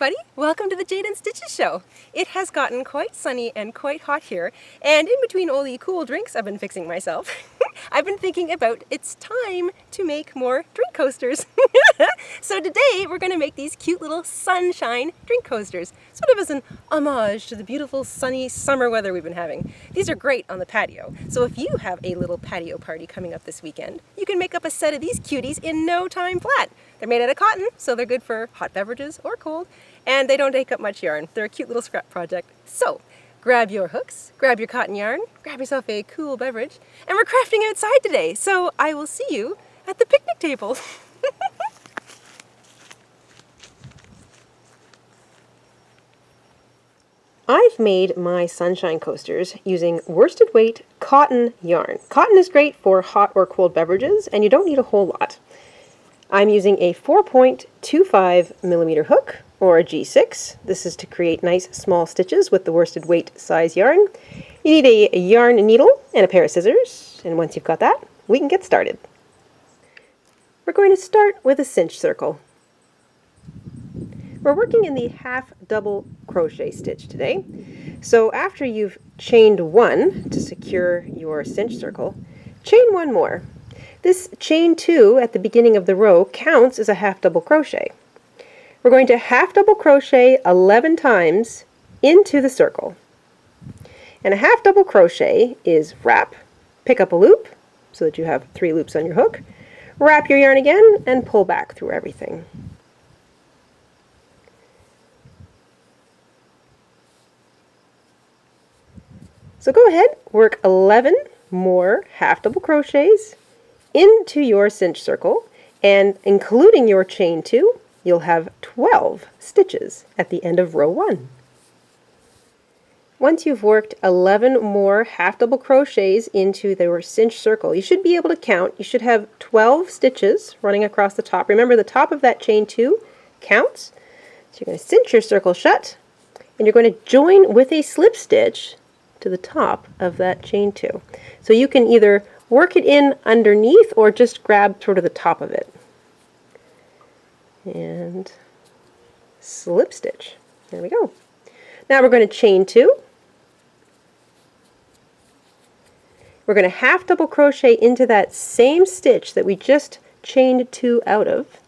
everybody! Welcome to the Jayda InStitches show. It has gotten quite sunny and quite hot here, and in between all the cool drinks I've been fixing myself, I've been thinking about it's time to make more drink coasters. So today we're going to make these cute little sunshine drink coasters, sort of as an homage to the beautiful sunny summer weather we've been having. These are great on the patio, so if you have a little patio party coming up this weekend, you can make up a set of these cuties in no time flat. They're made out of cotton, so they're good for hot beverages or cold, and they don't take up much yarn. They're a cute little scrap project. So grab your hooks, grab your cotton yarn, grab yourself a cool beverage, and we're crafting outside today, so I will see you at the picnic table. I've made my sunshine coasters using worsted weight cotton yarn. Cotton is great for hot or cold beverages, and you don't need a whole lot. I'm using a 4.25 millimeter hook, or a G6. This is to create nice small stitches with the worsted weight size yarn. You need a yarn needle and a pair of scissors, and once you've got that, we can get started. We're going to start with a cinch circle. We're working in the half double crochet stitch today. So after you've chained one to secure your cinch circle, chain one more. This chain two at the beginning of the row counts as a half double crochet. We're going to half double crochet 11 times into the circle. And a half double crochet is wrap, pick up a loop so that you have 3 loops on your hook, wrap your yarn again, and pull back through everything. So go ahead, work 11 more half double crochets into your cinch circle, and including your chain 2, you'll have 12 stitches at the end of row 1. Once you've worked 11 more half double crochets into your cinch circle, you should be able to count. You should have 12 stitches running across the top. Remember, the top of that chain 2 counts. So you're going to cinch your circle shut, and you're going to join with a slip stitch to the top of that chain 2. So you can either work it in underneath or just grab sort of the top of it. And slip stitch. There we go. Now we're going to chain 2. We're going to half double crochet into that same stitch that we just chained 2 out of.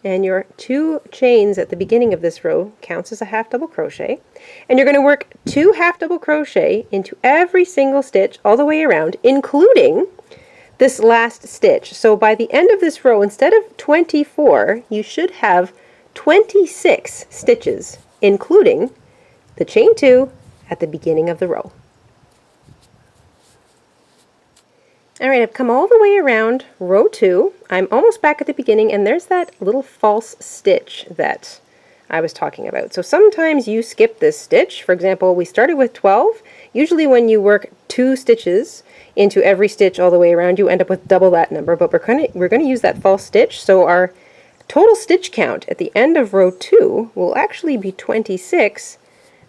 And your 2 chains at the beginning of this row counts as a half double crochet. And you're going to work 2 half double crochet into every single stitch all the way around, including this last stitch. So by the end of this row, instead of 24, you should have 26 stitches, including the chain 2 at the beginning of the row. Alright, I've come all the way around row 2. I'm almost back at the beginning, and there's that little false stitch that I was talking about. So sometimes you skip this stitch. For example, we started with 12. Usually when you work 2 stitches into every stitch all the way around, you end up with double that number, but we're going to use that false stitch, so our total stitch count at the end of row 2 will actually be 26,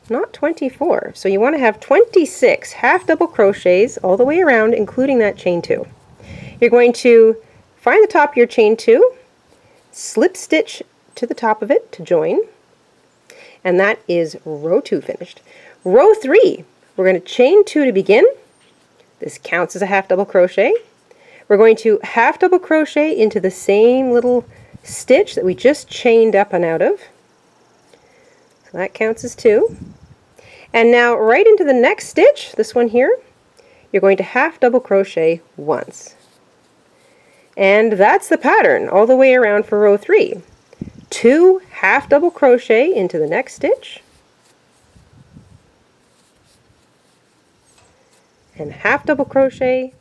not 24. So you want to have 26 half double crochets all the way around, including that chain 2. You're going to find the top of your chain 2, slip stitch to the top of it to join, and that is row 2 finished. Row 3, we're going to chain 2 to begin. This counts as a half double crochet. We're going to half double crochet into the same little stitch that we just chained up and out of. So that counts as 2. And now right into the next stitch, this one here, you're going to half double crochet once. And that's the pattern all the way around for row 3. 2 half double crochet into the next stitch, and half double crochet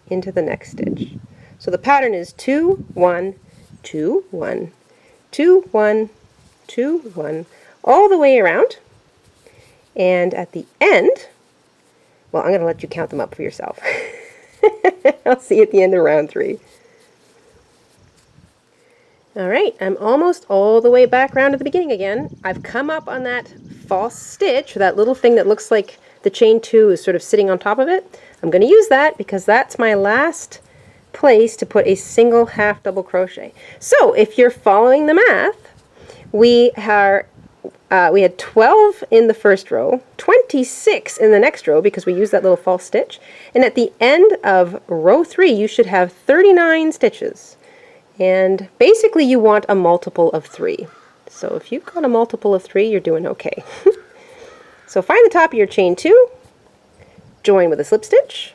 into the next stitch. So the pattern is 2, 1, 2, 1, 2, 1, 2, 1, all the way around. And at the end, well, I'm going to let you count them up for yourself. I'll see you at the end of round 3. Alright, I'm almost all the way back around to the beginning again. I've come up on that false stitch, that little thing that looks like the chain 2 is sort of sitting on top of it. I'm going to use that because that's my last place to put a single half double crochet. So if you're following the math, we had 12 in the first row, 26 in the next row because we used that little false stitch, and at the end of row 3 you should have 39 stitches. And basically you want a multiple of 3. So if you've got a multiple of 3, you're doing okay. So find the top of your chain 2, join with a slip stitch,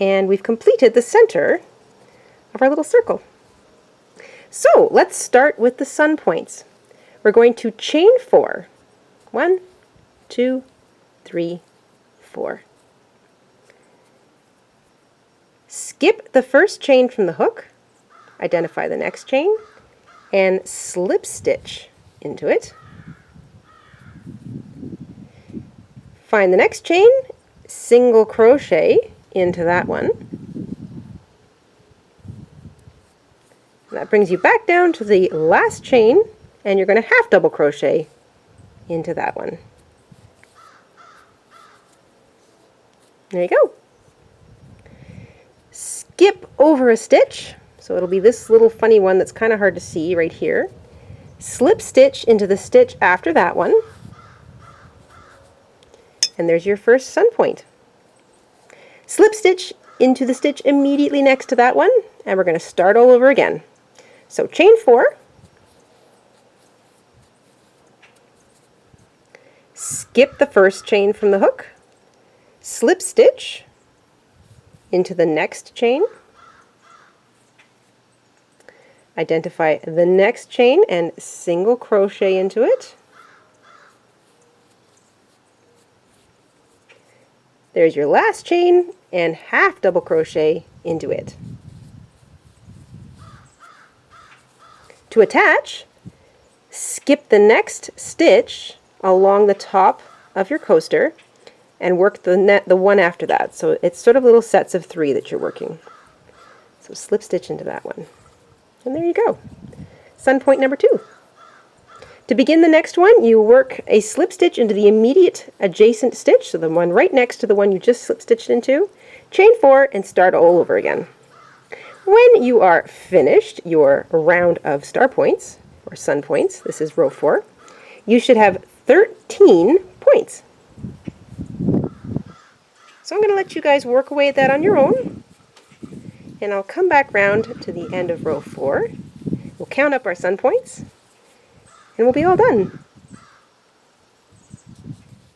and we've completed the center of our little circle. So let's start with the sun points. We're going to chain 4. 1, 2, 3, 4. Skip the first chain from the hook, identify the next chain, and slip stitch into it. Find the next chain, single crochet into that one. That brings you back down to the last chain, and you're going to half double crochet into that one. There you go. Skip over a stitch, so it'll be this little funny one that's kind of hard to see right here. Slip stitch into the stitch after that one, and there's your first sun point. Slip stitch into the stitch immediately next to that one, and we're going to start all over again. So chain 4, skip the first chain from the hook, slip stitch into the next chain, identify the next chain and single crochet into it. There's your last chain and half double crochet into it. To attach, skip the next stitch along the top of your coaster and work the one after that. So it's sort of little sets of 3 that you're working. So slip stitch into that one. And there you go. Sun point number 2. To begin the next one, you work a slip stitch into the immediate adjacent stitch, so the one right next to the one you just slip stitched into, chain 4, and start all over again. When you are finished your round of star points, or sun points, this is row 4, you should have 13 points. So I'm going to let you guys work away at that on your own, and I'll come back round to the end of row 4. We'll count up our sun points, and we'll be all done.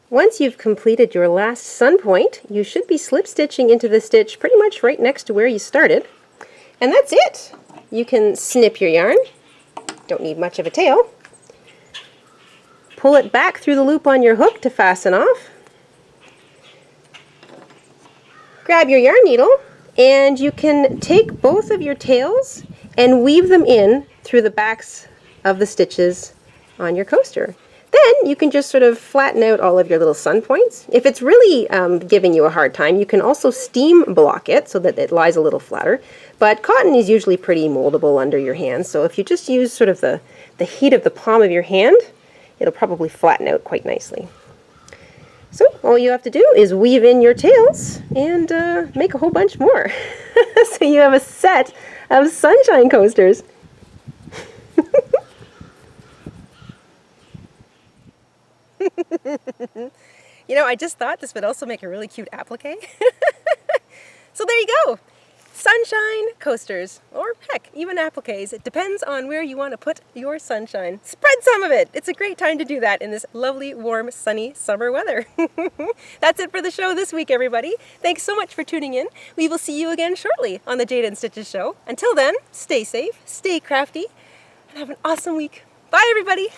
Once you've completed your last sun point, you should be slip stitching into the stitch pretty much right next to where you started. And that's it. You can snip your yarn. Don't need much of a tail. Pull it back through the loop on your hook to fasten off. Grab your yarn needle, and you can take both of your tails and weave them in through the backs of the stitches on your coaster. Then you can just sort of flatten out all of your little sun points. If it's really giving you a hard time, you can also steam block it so that it lies a little flatter. But cotton is usually pretty moldable under your hands, so if you just use sort of the heat of the palm of your hand, it'll probably flatten out quite nicely. So all you have to do is weave in your tails and make a whole bunch more. So you have a set of sunshine coasters. You know, I just thought this would also make a really cute applique. So there you go. Sunshine coasters, or heck, even appliques. It depends on where you want to put your sunshine. Spread some of it. It's a great time to do that in this lovely, warm, sunny summer weather. That's it for the show this week, everybody. Thanks so much for tuning in. We will see you again shortly on the Jayda InStitches show. Until then, stay safe, stay crafty, and have an awesome week. Bye, everybody.